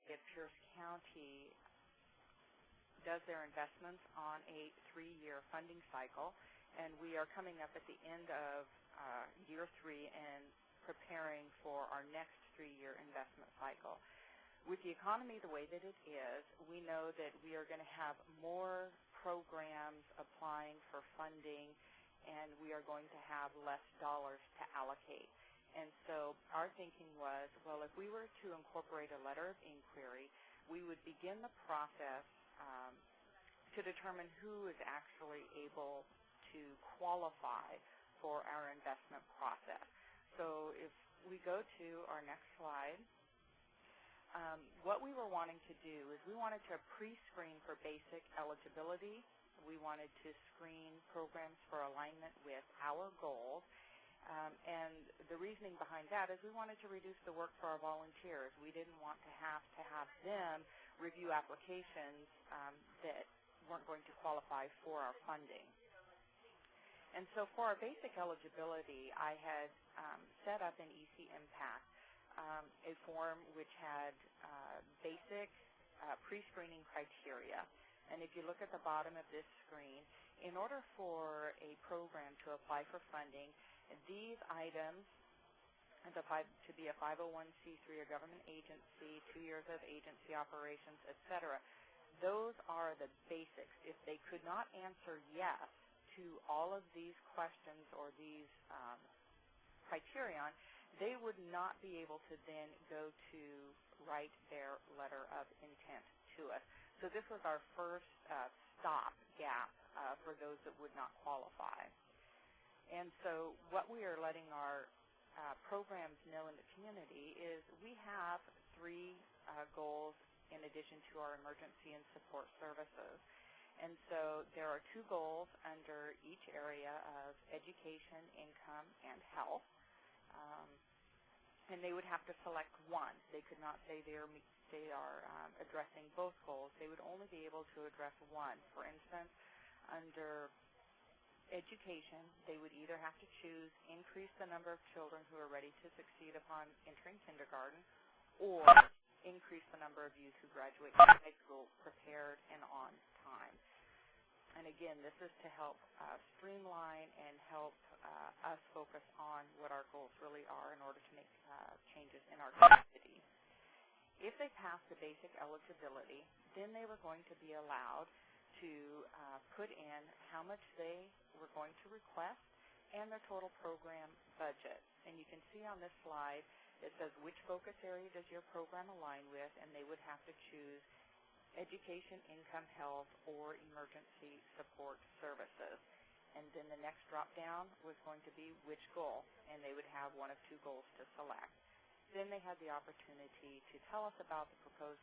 if Pierce County does their investments on a 3-year funding cycle, and we are coming up at the end of year 3 and preparing for our next 3-year investment cycle. With the economy the way that it is, we know that we are going to have more programs applying for funding, and we are going to have less dollars to allocate. And so our thinking was, well, if we were to incorporate a letter of inquiry, we would begin the process to determine who is actually able to qualify for our investment process. So if we go to our next slide, what we were wanting to do is we wanted to pre-screen for basic eligibility. We wanted to screen programs for alignment with our goals. And the reasoning behind that is we wanted to reduce the work for our volunteers. We didn't want to have them review applications that weren't going to qualify for our funding. And so for our basic eligibility, I had set up an eCImpact, a form which had basic pre-screening criteria. And if you look at the bottom of this screen, in order for a program to apply for funding, these items, to be a 501c3, a government agency, 2 years of agency operations, etc., those are the basics. If they could not answer yes to all of these questions or these criterion, they would not be able to then go to write their letter of intent to us. So this was our first stop gap for those that would not qualify. And so what we are letting our programs know in the community is we have 3 goals in addition to our emergency and support services. And so there are 2 goals under each area of education, income, and health. And they would have to select one. They could not say they are addressing both goals. They would only be able to address one. For instance, under education, they would either have to choose increase the number of children who are ready to succeed upon entering kindergarten, or increase the number of youth who graduate from high school prepared and on time. And again, this is to help streamline and help us focus on what our goals really are in order to make changes in our community. If they passed the basic eligibility, then they were going to be allowed to put in how much they were going to request and their total program budget. And you can see on this slide, it says which focus area does your program align with, and they would have to choose education, income, health, or emergency support services. And then the next drop down was going to be which goal, and they would have one of 2 goals to select. Then they had the opportunity to tell us about the proposed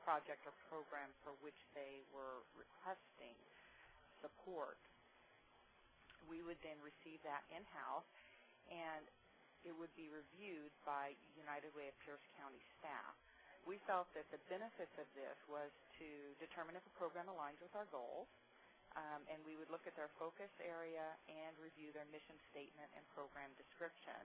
project or program for which they were requesting support. We would then receive that in-house, and it would be reviewed by United Way of Pierce County staff. We felt that the benefits of this was to determine if a program aligns with our goals, and we would look at their focus area and review their mission statement and program description.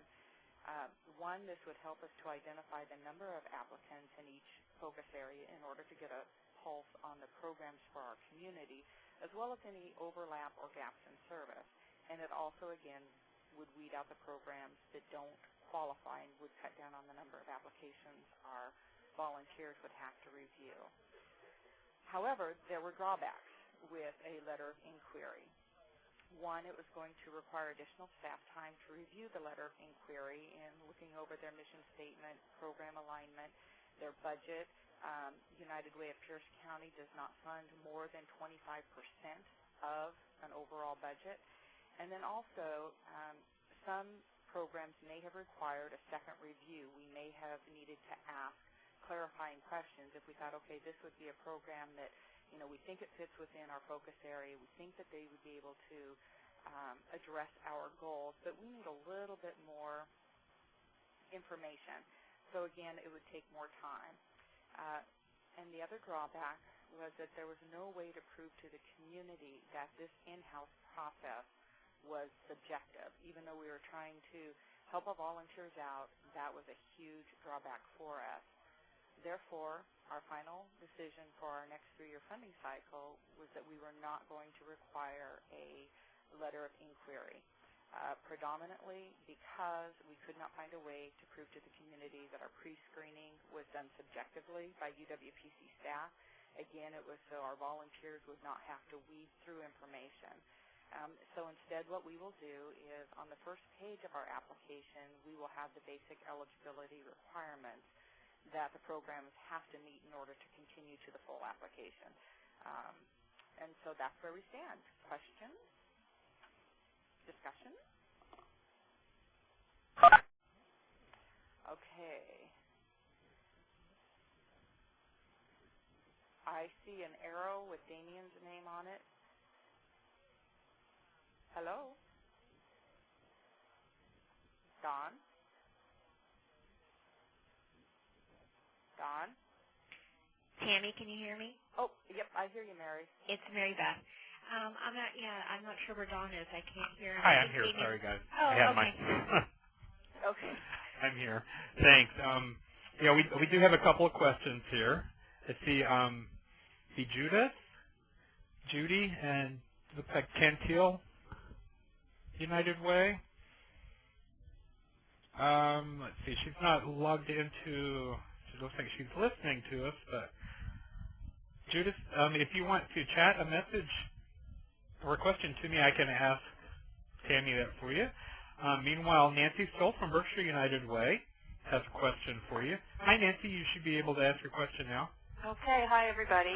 One, this would help us to identify the number of applicants in each focus area in order to get a pulse on the programs for our community, as well as any overlap or gaps in service. And it also, again, would weed out the programs that don't qualify and would cut down on the number of applications our volunteers would have to review. However, there were drawbacks with a letter of inquiry. One, it was going to require additional staff time to review the letter of inquiry and looking over their mission statement, program alignment, their budget. United Way of Pierce County does not fund more than 25% of an overall budget. And then also, some programs may have required a second review. We may have needed to ask clarifying questions if we thought, okay, this would be a program that, we think it fits within our focus area. We think that they would be able to address our goals, but we need a little bit more information. So again, it would take more time. And the other drawback was that there was no way to prove to the community that this in-house process was subjective. Even though we were trying to help our volunteers out, that was a huge drawback for us. Therefore, our final decision for our next 3-year funding cycle was that we were not going to require a letter of inquiry, predominantly because we could not find a way to prove to the community that our pre-screening was done subjectively by UWPC staff. Again, it was so our volunteers would not have to weed through information. So instead what we will do is on the first page of our application, we will have the basic eligibility requirements that the programs have to meet in order to continue to the full application. And so that's where we stand. Questions? Discussion? Okay. I see an arrow with Damien's name on it. Hello? Don? Don? Tammy, can you hear me? Oh, yep, I hear you, Mary. It's Mary Beth. I'm not sure where Dawn is. I can't hear him. Hi, I'm here. Sorry, guys. Oh, I had okay. Okay. I'm here. Thanks. We do have a couple of questions here. Let's see. Judith, Judy, and looks like Cantil, United Way. Let's see. She's not logged into. She looks like she's listening to us, but Judith, if you want to chat a message or a question to me, I can ask Tammy that for you. Meanwhile, Nancy Stoll from Berkshire United Way has a question for you. Hi, Nancy. You should be able to ask your question now. Okay. Hi, everybody.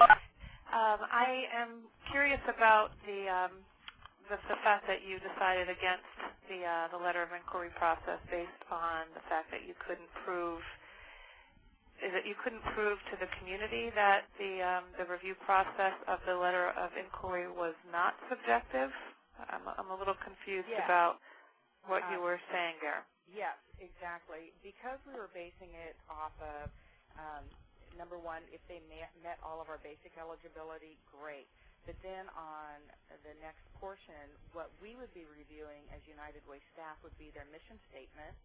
I am curious about the fact that you decided against the letter of inquiry process based on the fact that you couldn't prove. Is it you couldn't prove to the community that the review process of the letter of inquiry was not subjective? I'm a little confused about what you were saying there. Yes, exactly. Because we were basing it off of, number one, if they met all of our basic eligibility, great. But then on the next portion, what we would be reviewing as United Way staff would be their mission statement,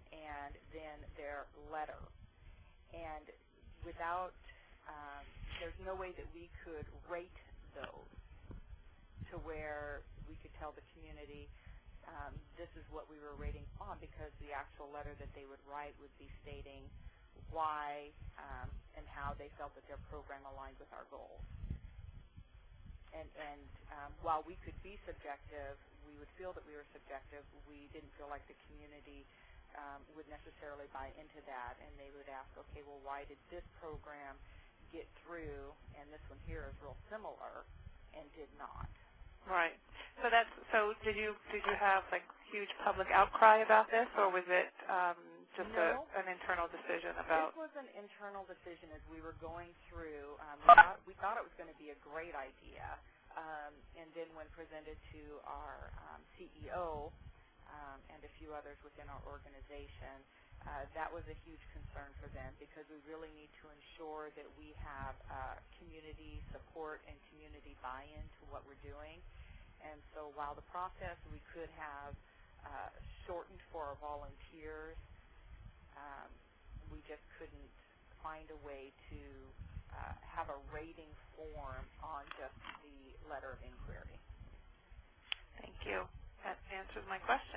and then their letter. And without, there's no way that we could rate those to where we could tell the community this is what we were rating on, because the actual letter that they would write would be stating why and how they felt that their program aligned with our goals. And while we could be subjective, we would feel that we were subjective, we didn't feel like the community would necessarily buy into that, and they would ask, okay, well, why did this program get through, and this one here is real similar, and did not? Right. So did you have like huge public outcry about this, or was it just an internal decision about? This was an internal decision as we were going through. We thought it was going to be a great idea, and then when presented to our CEO and a few others within our organization, that was a huge concern for them, because we really need to ensure that we have community support and community buy-in to what we're doing. And so while the process we could have shortened for our volunteers, we just couldn't find a way to have a rating form on just the letter of inquiry. Thank you. That answers my question.